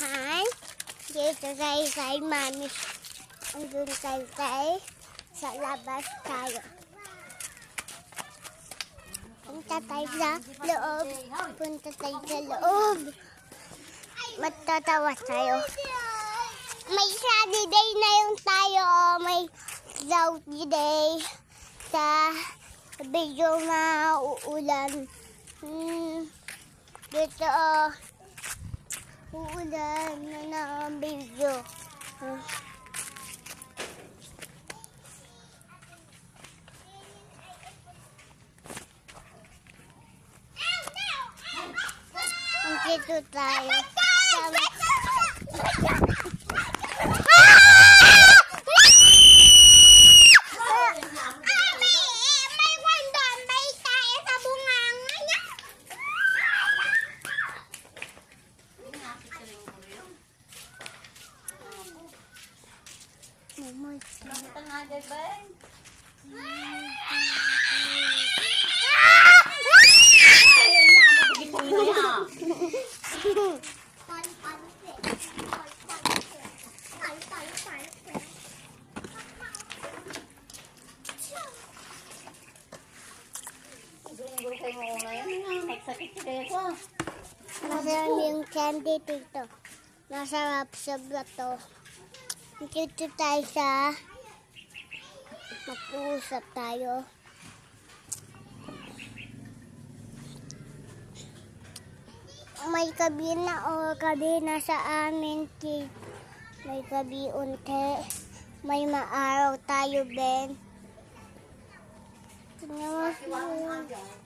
Hi. Dito tayo kay Mami. Andun tayo sa labas tayo. Punta tayo sa loob. Punta tayo sa loob. Matatawa tayo. May sunny day na yung tayo. May cloudy day. Sa video na uulan. Dito uulan na ang video. Dito tayo. Masarap yung candy dito. Masarap sa plato. Dito tayo sa mag-uusap tayo. May kabina kabina sa amin. May gabi unti. May maaraw tayo, Ben. Tingnan mo.